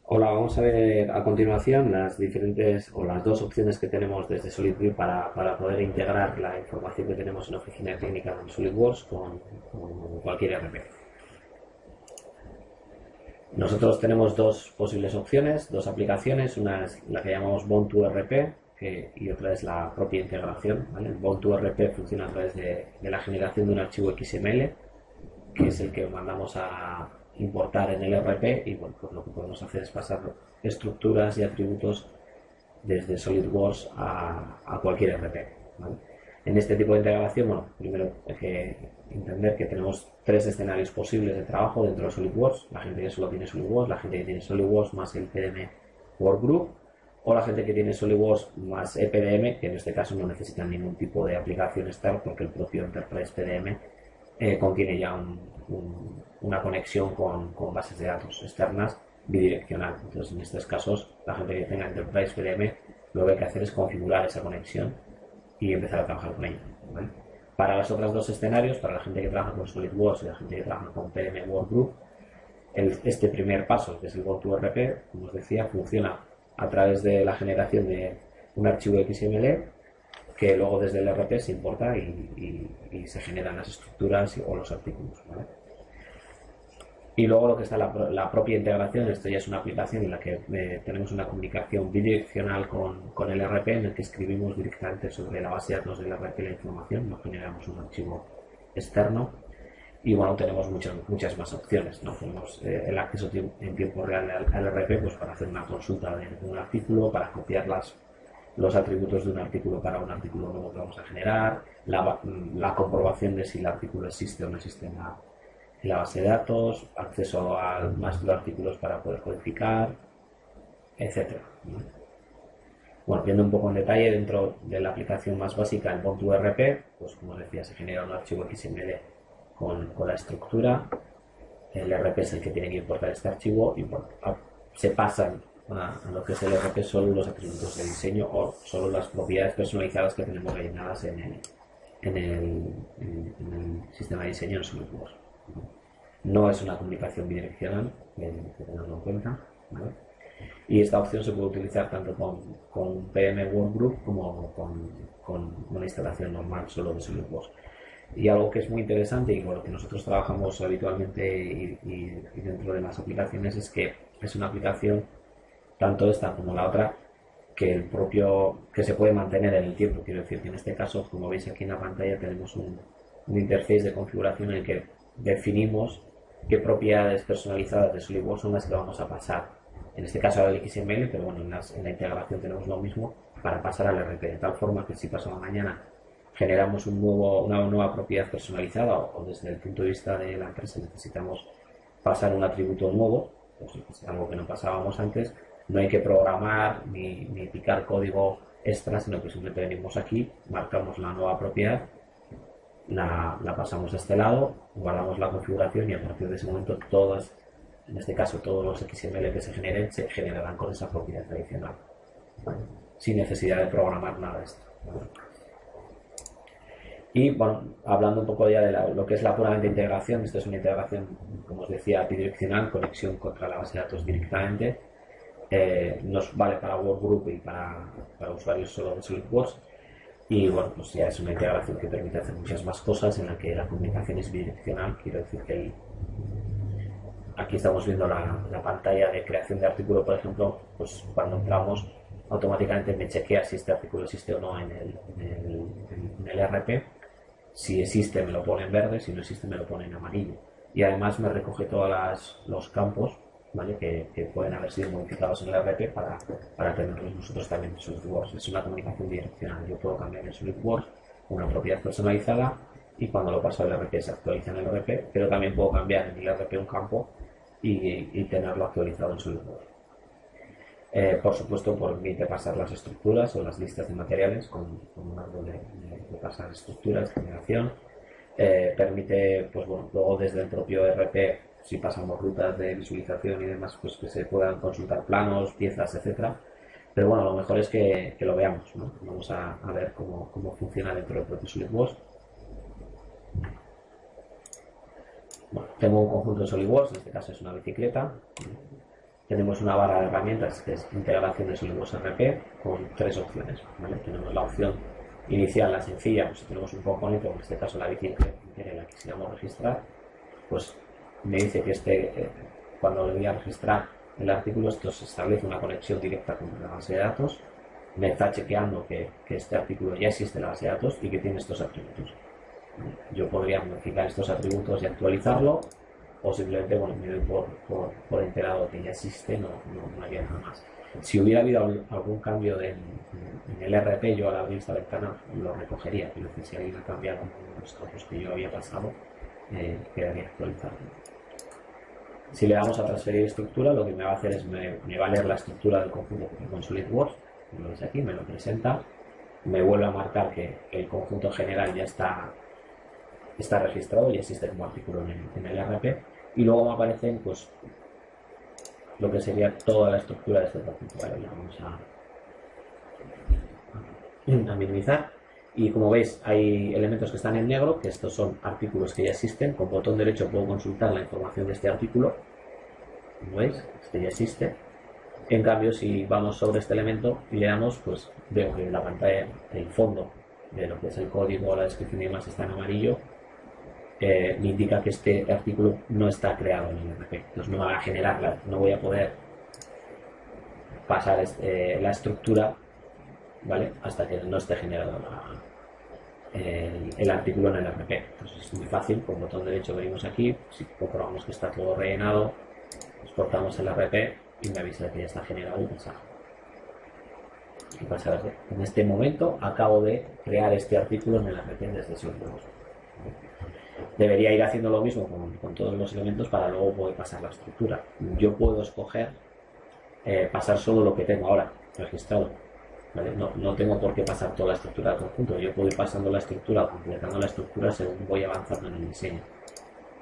Hola, vamos a ver a continuación las diferentes o las dos opciones que tenemos desde SolidView para poder integrar la información que tenemos en Oficina Técnica en SolidWorks con cualquier RP. Nosotros tenemos dos posibles opciones, dos aplicaciones, una es la que llamamos Bond2RP y otra es la propia integración. ¿Vale? El Bond2RP funciona a través de la generación de un archivo XML, que es el que mandamos a importar en el RP y bueno, pues lo que podemos hacer es pasar estructuras y atributos desde SolidWorks a cualquier RP. ¿Vale? En este tipo de integración, bueno, primero hay que entender que tenemos tres escenarios posibles de trabajo dentro de SolidWorks: la gente que solo tiene SolidWorks, la gente que tiene SolidWorks más el PDM Workgroup, o la gente que tiene SolidWorks más EPDM, que en este caso no necesitan ningún tipo de aplicación externa porque el propio Enterprise PDM contiene ya una conexión con bases de datos externas bidireccional. Entonces, en estos casos, la gente que tenga Enterprise PDM lo que hay que hacer es configurar esa conexión y empezar a trabajar con ella. ¿Vale? Para los otros dos escenarios, para la gente que trabaja con SolidWorks y la gente que trabaja con PDM Workgroup, este primer paso, que es el Bond2RP, como os decía, funciona a través de la generación de un archivo XML que luego desde el RP se importa y se generan las estructuras o los artículos. ¿Vale? Y luego lo que está la propia integración, esto ya es una aplicación en la que tenemos una comunicación bidireccional con el RP, en el que escribimos directamente sobre la base de datos del RP la información, no generamos un archivo externo. Y bueno, tenemos muchas más opciones, ¿no? Tenemos el acceso en tiempo real al RP, pues para hacer una consulta de un artículo, para copiar los atributos de un artículo para un artículo nuevo que vamos a generar, la comprobación de si el artículo existe o no existe en la base de datos, acceso a más de artículos para poder codificar, etcétera. Bueno, viendo un poco en detalle, dentro de la aplicación más básica, el Bond2RP, pues como os decía, se genera un archivo XML con la estructura. El RP es el que tiene que importar este archivo y bueno, se pasan a lo que es el RP solo los atributos de diseño o solo las propiedades personalizadas que tenemos rellenadas en el sistema de diseño en SolidWorks. No es una comunicación bidireccional, que tenerlo en cuenta. ¿Vale? Y esta opción se puede utilizar tanto con PM Workgroup como con una instalación normal solo de SolidWorks. Y algo que es muy interesante y con lo que nosotros trabajamos habitualmente y dentro de las aplicaciones es que es una aplicación, tanto esta como la otra, que se puede mantener en el tiempo. Quiero decir que en este caso, como veis aquí en la pantalla, tenemos un interface de configuración en el que definimos qué propiedades personalizadas de SolidWorks son las que vamos a pasar. En este caso al XML, pero bueno, en la integración tenemos lo mismo para pasar al RP, de tal forma que si pasado mañana generamos una nueva propiedad personalizada o desde el punto de vista de la empresa necesitamos pasar un atributo nuevo, pues es algo que no pasábamos antes, no hay que programar ni picar código extra, sino que simplemente venimos aquí, marcamos la nueva propiedad, la pasamos a este lado, guardamos la configuración y a partir de ese momento en este caso todos los XML que se generen se generarán con esa propiedad adicional, ¿vale? Sin necesidad de programar nada extra, ¿vale? Y bueno, hablando un poco ya de lo que es la puramente integración, esto es una integración, como os decía, bidireccional, conexión contra la base de datos directamente. Nos vale para Workgroup y para usuarios solo de SolidWorks. Y bueno, pues ya es una integración que permite hacer muchas más cosas en la que la comunicación es bidireccional. Quiero decir que aquí estamos viendo la pantalla de creación de artículo, por ejemplo, pues cuando entramos automáticamente me chequea si este artículo existe o no en el RP. Si existe me lo pone en verde, si no existe me lo pone en amarillo. Y además me recoge todos los campos, ¿vale? que pueden haber sido modificados en el RP para tenerlos nosotros también en SolidWorks. Es una comunicación direccional. Yo puedo cambiar en SolidWorks una propiedad personalizada y cuando lo paso al RP se actualiza en el RP, pero también puedo cambiar en el RP un campo y tenerlo actualizado en SolidWorks. Por supuesto, permite pasar las estructuras o las listas de materiales con un árbol de pasar estructuras, generación. Permite, pues bueno, luego desde el propio RP, si pasamos rutas de visualización y demás, pues que se puedan consultar planos, piezas, etcétera. Pero bueno, lo mejor es que lo veamos, ¿no? Vamos a ver cómo funciona dentro del propio SolidWorks. Bueno, tengo un conjunto de SolidWorks, en este caso es una bicicleta. tenemos una barra de herramientas que es integración de SolidWorks RP con 3 opciones, ¿vale? Tenemos la opción inicial, la sencilla, pues si tenemos un componente, en este caso la bici en la que quisiéramos registrar, pues me dice que cuando le voy a registrar el artículo, esto se establece una conexión directa con la base de datos, me está chequeando que este artículo ya existe en la base de datos y que tiene estos atributos. Yo podría modificar estos atributos y actualizarlo, o simplemente, bueno, me doy por enterado que ya existe, no haría nada más. Si hubiera habido algún cambio en el RP, yo al abrir esta ventana lo recogería, pero si alguien ha cambiado los datos que yo había pasado, quedaría actualizado. Si le damos a transferir estructura, lo que me va a hacer es me va a leer la estructura del conjunto que tengo en SolidWorks, lo veis aquí, me lo presenta, me vuelve a marcar que el conjunto general ya está registrado y existe como artículo en el RP, y luego me aparecen pues lo que sería toda la estructura de este conjunto. Vale, la vamos a minimizar, y como veis hay elementos que están en negro, que estos son artículos que ya existen. Con botón derecho puedo consultar la información de este artículo, como veis, este ya existe. En cambio, si vamos sobre este elemento y le damos, pues veo que la pantalla, el fondo de lo que es el código, la descripción y demás está en amarillo. Me indica que este artículo no está creado en el RP, entonces no va a generarla, no voy a poder pasar la estructura, ¿vale?, hasta que no esté generado el artículo en el RP. Entonces es muy fácil, con botón derecho venimos aquí, si comprobamos que está todo rellenado, exportamos el RP y me avisa de que ya está generado y pasado. Y pasar en este momento acabo de crear este artículo en el RP desde SolidWorks. Debería ir haciendo lo mismo con todos los elementos para luego poder pasar la estructura. Yo puedo escoger pasar solo lo que tengo ahora registrado, ¿vale? No tengo por qué pasar toda la estructura del conjunto. Yo puedo ir pasando la estructura, completando la estructura según voy avanzando en el diseño,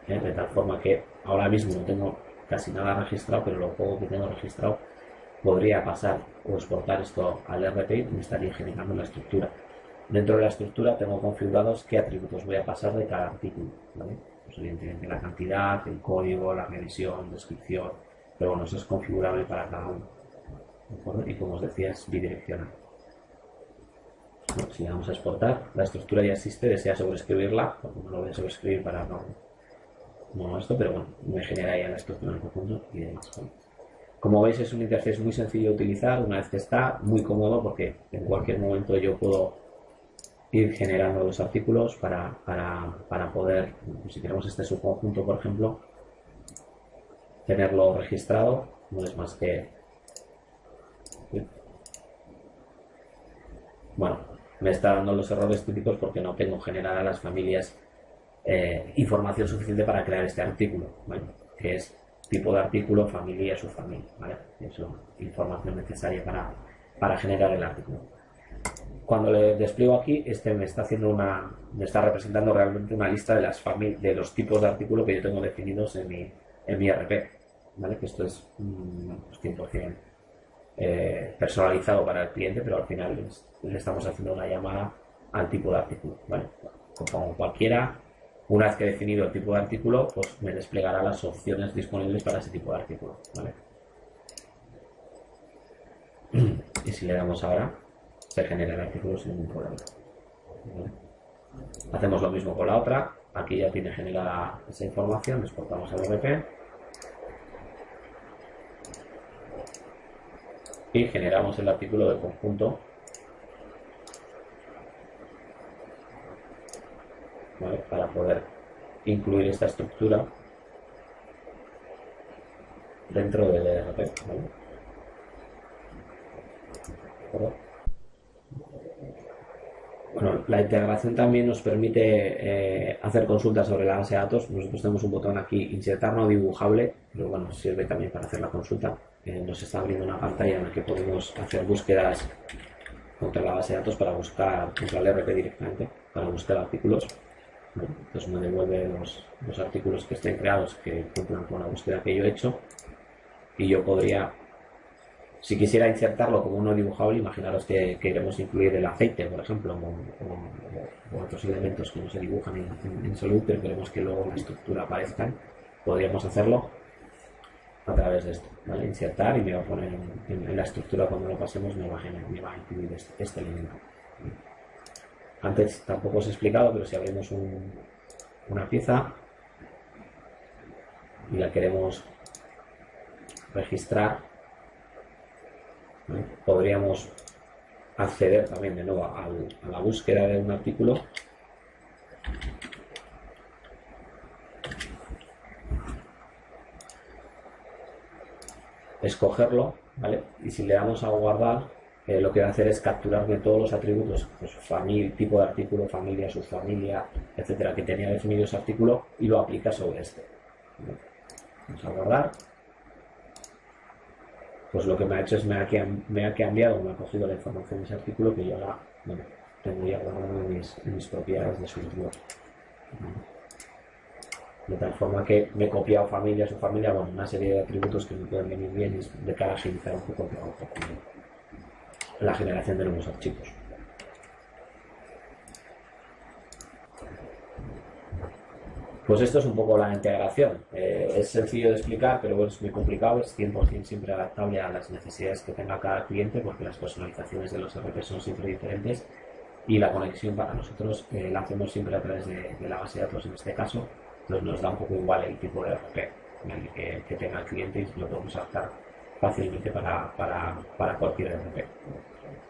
de tal forma que ahora mismo no tengo casi nada registrado, pero lo poco que tengo registrado podría pasar o exportar esto al RP y me estaría generando la estructura. Dentro de la estructura tengo configurados qué atributos voy a pasar de cada artículo, ¿vale? Pues evidentemente la cantidad, el código, la revisión, descripción, pero bueno, eso es configurable para cada uno, ¿de acuerdo? Y como os decía, es bidireccional. Bueno, si le damos a exportar, la estructura ya existe, desea sobreescribirla, no lo voy a sobreescribir para no esto, pero bueno, me genera ya la estructura en el conjunto y demás. Como veis, es un interfaz muy sencillo de utilizar, una vez que está, muy cómodo, porque en cualquier momento yo puedo ir generando los artículos para poder, si queremos este subconjunto, por ejemplo, tenerlo registrado. No es más que, bueno, me está dando los errores típicos porque no tengo generada las familias información suficiente para crear este artículo, ¿vale?, que es tipo de artículo, familia, subfamilia, ¿vale? Eso, información necesaria para generar el artículo. Cuando le despliego aquí, me está representando realmente una lista de los tipos de artículo que yo tengo definidos en mi RP, ¿vale? Que esto es 100% personalizado para el cliente, pero al final le estamos haciendo una llamada al tipo de artículo, ¿vale? Como cualquiera, una vez que he definido el tipo de artículo, pues me desplegará las opciones disponibles para ese tipo de artículo, ¿vale? Y si le damos ahora, se genera el artículo sin ningún problema, ¿vale? Hacemos lo mismo con la otra. Aquí ya tiene generada esa información, exportamos al RP y generamos el artículo del conjunto, ¿vale?, para poder incluir esta estructura dentro del RP, ¿vale? Bueno, la integración también nos permite hacer consultas sobre la base de datos. Nosotros tenemos un botón aquí, insertar no dibujable, pero bueno, sirve también para hacer la consulta. Nos está abriendo una pantalla en la que podemos hacer búsquedas contra la base de datos para buscar contra el RP directamente, para buscar artículos. Bueno, entonces me devuelve los artículos que estén creados que cumplan con la búsqueda que yo he hecho, y yo podría, si quisiera insertarlo como no dibujable, imaginaros que queremos incluir el aceite, por ejemplo, o otros elementos que no se dibujan en Solid, pero queremos que luego en la estructura aparezcan, podríamos hacerlo. a través de esto, ¿vale? Insertar y me va a poner en la estructura cuando lo pasemos me va a incluir este elemento. Antes tampoco os he explicado, pero si abrimos una pieza y la queremos registrar, ¿vale? Podríamos acceder también de nuevo a la búsqueda de un artículo escogerlo, ¿vale? Y si le damos a guardar, lo que va a hacer es capturarme todos los atributos, pues tipo de artículo, familia, subfamilia, etcétera, que tenía definido ese artículo y lo aplica sobre este. ¿Vale? Vamos a guardar. Pues lo que me ha hecho es me ha cambiado, me ha cogido la información de ese artículo que yo ahora, bueno, tengo ya guardado en mis propiedades de SwiftWorks. De tal forma que me he copiado familia, subfamilia, bueno, una serie de atributos que me pueden venir bien de cara a agilizar un poco la generación de nuevos archivos. Pues esto es un poco la integración. Es sencillo de explicar, pero bueno, es muy complicado, es 100% siempre adaptable a las necesidades que tenga cada cliente, porque las personalizaciones de los RP son siempre diferentes y la conexión para nosotros la hacemos siempre a través de la base de datos en este caso, entonces nos da un poco igual el tipo de RP que tenga el cliente y lo podemos adaptar fácilmente para cualquier RP.